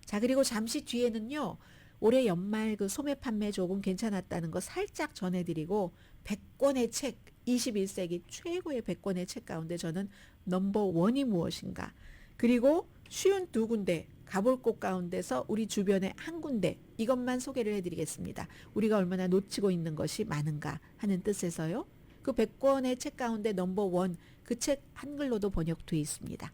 자, 그리고 잠시 뒤에는요. 올해 연말 그 소매 판매 조금 괜찮았다는 거 살짝 전해드리고 100권의 책, 21세기 최고의 100권의 책 가운데 저는 넘버 원이 무엇인가 그리고 쉬운 2군데 가볼 곳 가운데서 우리 주변에 한 군데 이것만 소개를 해드리겠습니다. 우리가 얼마나 놓치고 있는 것이 많은가 하는 뜻에서요. 그 100권의 책 가운데 넘버 원 그 책 한글로도 번역되어 있습니다.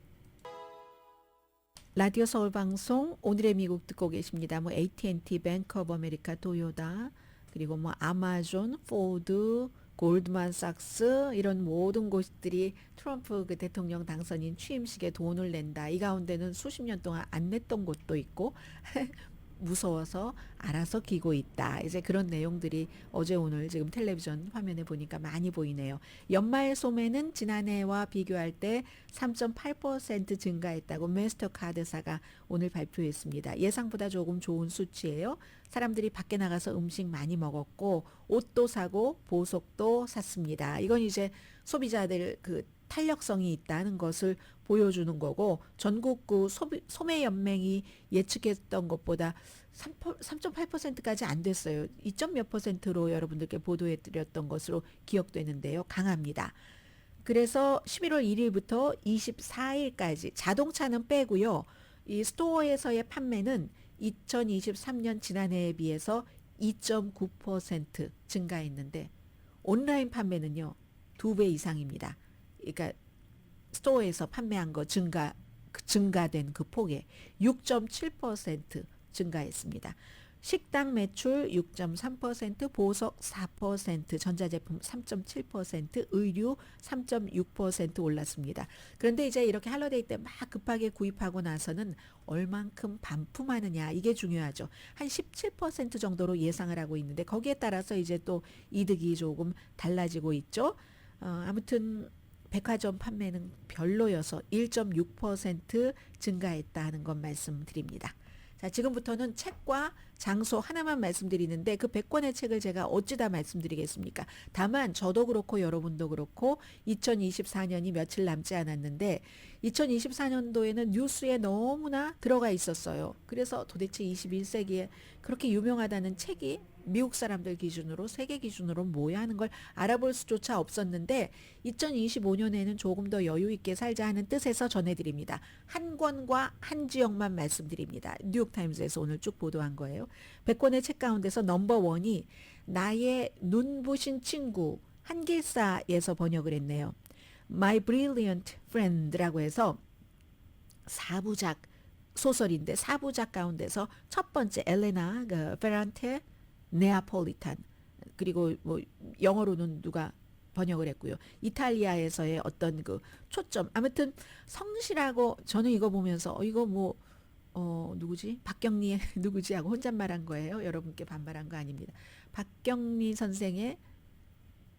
라디오 서울 방송 오늘의 미국 듣고 계십니다. 뭐 AT&T, 뱅크 오브 아메리카, 토요타 그리고 뭐 아마존, 포드, 골드만삭스 이런 모든 곳들이 트럼프 그 대통령 당선인 취임식에 돈을 낸다. 이 가운데는 수십 년 동안 안 냈던 곳도 있고 무서워서 알아서 기고 있다. 이제 그런 내용들이 어제 오늘 지금 텔레비전 화면에 보니까 많이 보이네요. 연말 소매는 지난해와 비교할 때 3.8% 증가했다고 마스터카드사가 오늘 발표했습니다. 예상보다 조금 좋은 수치예요. 사람들이 밖에 나가서 음식 많이 먹었고 옷도 사고 보석도 샀습니다. 이건 이제 소비자들 그 탄력성이 있다는 것을 보여주는 거고 전국 그 소매 연맹이 예측했던 것보다 3.8%까지 안 됐어요. 2몇 %로 여러분들께 보도해 드렸던 것으로 기억되는데요. 강합니다. 그래서 11월 1일부터 24일까지 자동차는 빼고요. 이 스토어에서의 판매는 2023년 지난해에 비해서 2.9% 증가했는데 온라인 판매는요. 2배 이상입니다. 그러니까 스토어에서 판매한 거 증가된 그 폭에 6.7% 증가했습니다. 식당 매출 6.3%, 보석 4%, 전자제품 3.7%, 의류 3.6% 올랐습니다. 그런데 이제 이렇게 할러데이 때 막 급하게 구입하고 나서는 얼만큼 반품하느냐 이게 중요하죠. 한 17% 정도로 예상을 하고 있는데 거기에 따라서 이제 또 이득이 조금 달라지고 있죠. 아무튼 백화점 판매는 별로여서 1.6% 증가했다 하는 것 말씀드립니다. 자, 지금부터는 책과 장소 하나만 말씀드리는데 그 100권의 책을 제가 어찌다 말씀드리겠습니까? 다만 저도 그렇고 여러분도 그렇고 2024년이 며칠 남지 않았는데 2024년도에는 뉴스에 너무나 들어가 있었어요. 그래서 도대체 21세기에 그렇게 유명하다는 책이 미국 사람들 기준으로 세계 기준으로 뭐야 하는 걸 알아볼 수조차 없었는데 2025년에는 조금 더 여유 있게 살자 하는 뜻에서 전해드립니다. 한 권과 한 지역만 말씀드립니다. 뉴욕타임즈에서 오늘 쭉 보도한 거예요. 100권의 책 가운데서 넘버 원이 나의 눈부신 친구 한길사에서 번역을 했네요. My Brilliant Friend라고 해서 4부작 소설인데 4부작 가운데서 첫 번째 엘레나 페란테 네아폴리탄 그리고 뭐 영어로는 누가 번역을 했고요. 이탈리아에서의 어떤 그 초점 아무튼 성실하고 저는 이거 보면서 이거 뭐 누구지? 박경리의 누구지 하고 혼잣말한 거예요. 여러분께 반말한 거 아닙니다. 박경리 선생의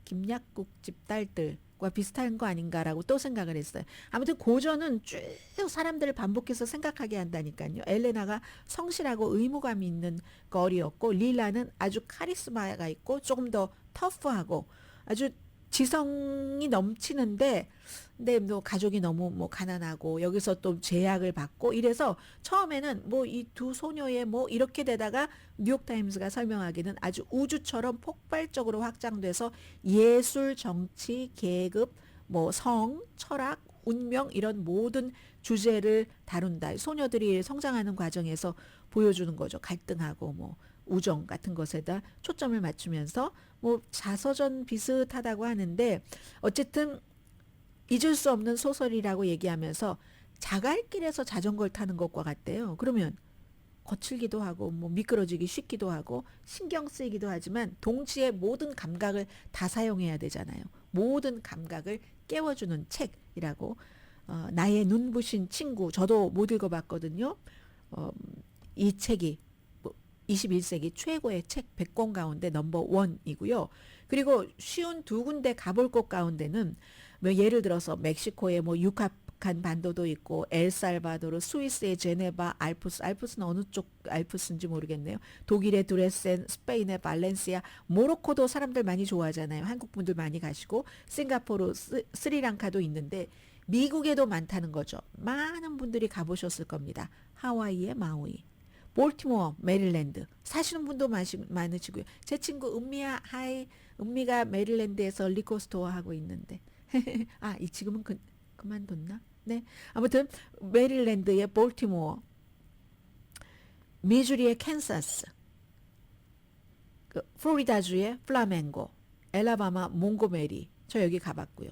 김약국집 딸들과 비슷한 거 아닌가라고 또 생각을 했어요. 아무튼 고전은 쭉 사람들을 반복해서 생각하게 한다니까요. 엘레나가 성실하고 의무감 있는 거리였고 릴라는 아주 카리스마가 있고 조금 더 터프하고 아주 지성이 넘치는데 근데 뭐 가족이 너무 뭐 가난하고 여기서 또 제약을 받고 이래서 처음에는 뭐 이 두 소녀의 뭐 이렇게 되다가 뉴욕타임스가 설명하기는 아주 우주처럼 폭발적으로 확장돼서 예술, 정치, 계급, 뭐 성, 철학, 운명 이런 모든 주제를 다룬다. 소녀들이 성장하는 과정에서 보여주는 거죠. 갈등하고 뭐 우정 같은 것에다 초점을 맞추면서 뭐 자서전 비슷하다고 하는데 어쨌든 잊을 수 없는 소설이라고 얘기하면서 자갈길에서 자전거를 타는 것과 같대요. 그러면 거칠기도 하고 뭐 미끄러지기 쉽기도 하고 신경 쓰이기도 하지만 동시에 모든 감각을 다 사용해야 되잖아요. 모든 감각을 깨워주는 책이라고 나의 눈부신 친구 저도 못 읽어봤거든요. 이 책이 21세기 최고의 책 100권 가운데 넘버 원이고요. 그리고 쉬운 두 군데 가볼 곳 가운데는 뭐 예를 들어서 멕시코의 뭐 유카칸 반도도 있고 엘살바도르, 스위스의 제네바, 알프스는 어느 쪽 알프스인지 모르겠네요. 독일의 드레센, 스페인의 발렌시아, 모로코도 사람들 많이 좋아하잖아요. 한국 분들 많이 가시고 싱가포르, 스리랑카도 있는데 미국에도 많다는 거죠. 많은 분들이 가보셨을 겁니다. 하와이의 마우이, 볼티모어, 메릴랜드 사시는 분도 많으시고요. 제 친구 은미야, 하이. 은미가 메릴랜드에서 리코스토어 하고 있는데 이 지금은 그만뒀나? 네. 아무튼 메릴랜드의 볼티모어, 미주리의 캔사스, 플로리다주의 플라멩고, 엘라바마 몽고메리 저 여기 가봤고요.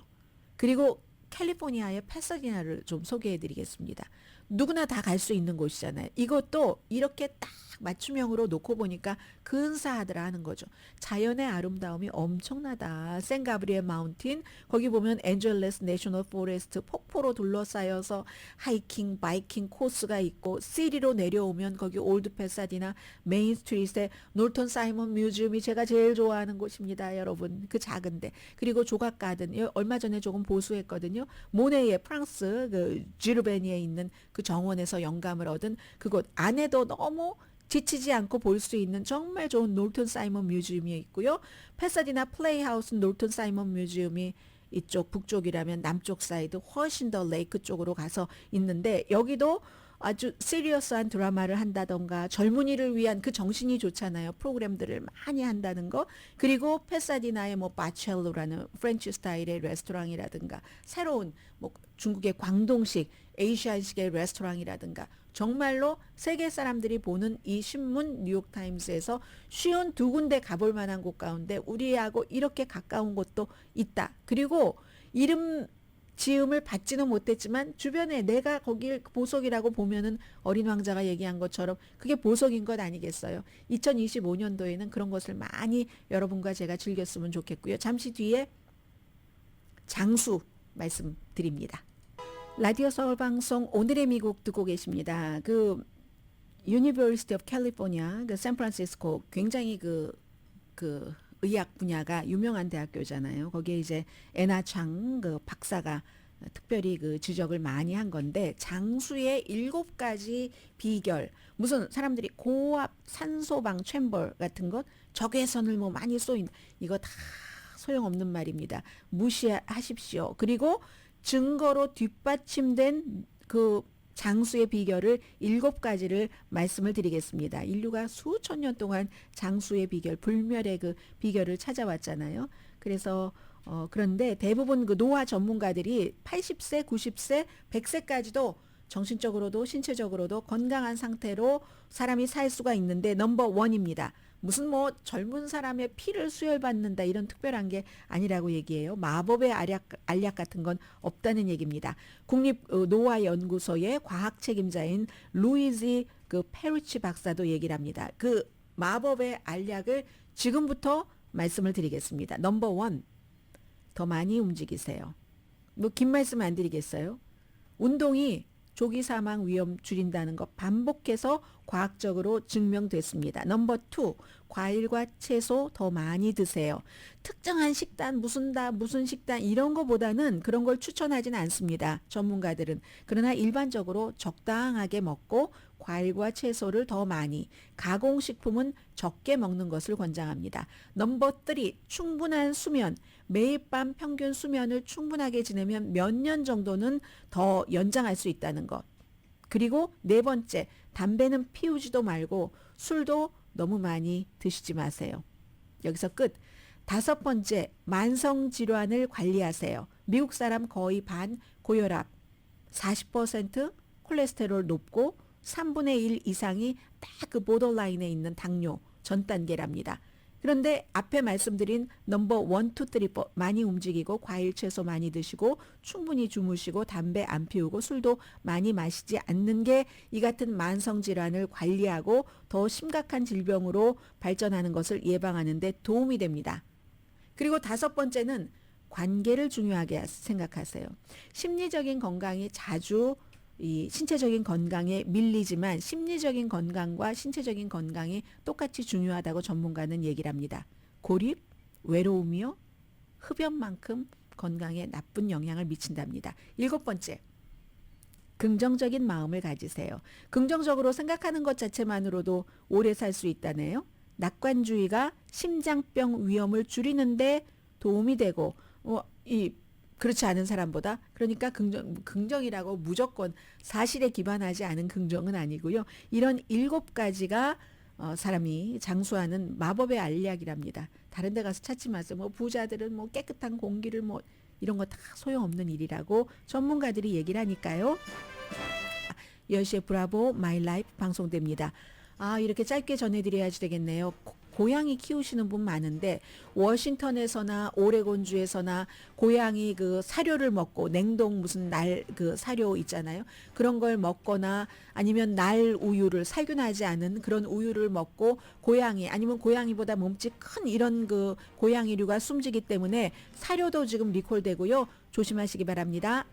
그리고 캘리포니아의 파사디나를 좀 소개해드리겠습니다. 누구나 다 갈 수 있는 곳이잖아요. 이것도 이렇게 딱 맞춤형으로 놓고 보니까 근사하더라 하는 거죠. 자연의 아름다움이 엄청나다. 샌가브리엘 마운틴, 거기 보면 엔젤레스 내셔널 포레스트 폭포로 둘러싸여서 하이킹, 바이킹 코스가 있고, 시리로 내려오면 거기 올드 패사디나 메인 스트리트에 놀턴 사이먼 뮤지엄이 제가 제일 좋아하는 곳입니다. 여러분, 그 작은데. 그리고 조각 가든, 얼마 전에 조금 보수했거든요. 모네의 프랑스 그 지르베니에 있는 그 정원에서 영감을 얻은 그곳 안에도 너무 지치지 않고 볼 수 있는 정말 좋은 놀턴 사이먼 뮤지엄이 있고요. 패사디나 플레이하우스 놀턴 사이먼 뮤지엄이 이쪽 북쪽이라면 남쪽 사이드 훨씬 더 레이크 쪽으로 가서 있는데, 여기도 아주 시리어스한 드라마를 한다던가 젊은이를 위한 그 정신이 좋잖아요. 프로그램들을 많이 한다는 거. 그리고 페사디나의 뭐 바첼로라는 프렌치 스타일의 레스토랑이라든가, 새로운 뭐 중국의 광동식 에이시안식의 레스토랑이라든가, 정말로 세계 사람들이 보는 이 신문 뉴욕타임스에서 쉬운 두 군데 가볼 만한 곳 가운데 우리하고 이렇게 가까운 곳도 있다. 그리고 이름 지음을 받지는 못했지만 주변에 내가 거길 보석이라고 보면은 어린 왕자가 얘기한 것처럼 그게 보석인 것 아니겠어요. 2025년도에는 그런 것을 많이 여러분과 제가 즐겼으면 좋겠고요. 잠시 뒤에 장수 말씀드립니다. 라디오 서울 방송 오늘의 미국 듣고 계십니다. 그 유니버시티 오브 캘리포니아 그 샌프란시스코 굉장히 그 의학 분야가 유명한 대학교잖아요. 거기에 이제 애나 창 그 박사가 특별히 그 지적을 많이 한 건데, 장수의 7가지 비결, 무슨 사람들이 고압 산소방 챔버 같은 것, 적외선을 뭐 많이 쏘인, 이거 다 소용없는 말입니다. 무시하십시오. 그리고 증거로 뒷받침된 그 장수의 비결을 7가지를 말씀을 드리겠습니다. 인류가 수천 년 동안 장수의 비결, 불멸의 그 비결을 찾아왔잖아요. 그래서 그런데 대부분 그 노화 전문가들이 80세, 90세, 100세까지도 정신적으로도 신체적으로도 건강한 상태로 사람이 살 수가 있는데 넘버 원입니다. 무슨 뭐 젊은 사람의 피를 수혈받는다 이런 특별한 게 아니라고 얘기해요. 마법의 알약 같은 건 없다는 얘기입니다. 국립노화연구소의 과학 책임자인 루이지 그 페리치 박사도 얘기를 합니다. 그 마법의 알약을 지금부터 말씀을 드리겠습니다. 넘버 원, 더 많이 움직이세요. 뭐 긴 말씀 안 드리겠어요. 운동이 조기 사망 위험 줄인다는 것 반복해서 과학적으로 증명됐습니다. 넘버 2, 과일과 채소 더 많이 드세요. 특정한 식단, 무슨 식단 이런 거보다는 그런 걸 추천하진 않습니다. 전문가들은. 그러나 일반적으로 적당하게 먹고 과일과 채소를 더 많이, 가공식품은 적게 먹는 것을 권장합니다. 넘버 3, 충분한 수면. 매일 밤 평균 수면을 충분하게 지내면 몇 년 정도는 더 연장할 수 있다는 것. 그리고 4번째, 담배는 피우지도 말고 술도 너무 많이 드시지 마세요. 여기서 끝. 5번째, 만성질환을 관리하세요. 미국 사람 거의 반 고혈압, 40% 콜레스테롤 높고 3분의 1 이상이 딱 그 보더라인에 있는 당뇨 전 단계랍니다. 그런데 앞에 말씀드린 넘버 1, 2, 3, 4 많이 움직이고 과일 채소 많이 드시고 충분히 주무시고 담배 안 피우고 술도 많이 마시지 않는 게 이 같은 만성질환을 관리하고 더 심각한 질병으로 발전하는 것을 예방하는 데 도움이 됩니다. 그리고 5번째는 관계를 중요하게 생각하세요. 심리적인 건강이 자주 이 신체적인 건강에 밀리지만 심리적인 건강과 신체적인 건강이 똑같이 중요하다고 전문가는 얘기를 합니다. 고립, 외로움이요, 흡연만큼 건강에 나쁜 영향을 미친답니다. 7번째, 긍정적인 마음을 가지세요. 긍정적으로 생각하는 것 자체만으로도 오래 살 수 있다네요. 낙관주의가 심장병 위험을 줄이는데 도움이 되고 그렇지 않은 사람보다, 그러니까 긍정이라고 무조건 사실에 기반하지 않은 긍정은 아니고요. 이런 7가지가 사람이 장수하는 마법의 알약이랍니다. 다른 데 가서 찾지 마세요. 뭐 부자들은 뭐 깨끗한 공기를 뭐 이런 거 다 소용없는 일이라고 전문가들이 얘기를 하니까요. 10시에 브라보 마이 라이프 방송됩니다. 이렇게 짧게 전해드려야지 되겠네요. 고양이 키우시는 분 많은데 워싱턴에서나 오레곤주에서나 고양이 그 사료를 먹고 냉동 무슨 날 그 사료 있잖아요. 그런 걸 먹거나 아니면 날 우유를 살균하지 않은 그런 우유를 먹고 고양이 아니면 고양이보다 몸집 큰 이런 그 고양이류가 숨지기 때문에 사료도 지금 리콜되고요. 조심하시기 바랍니다.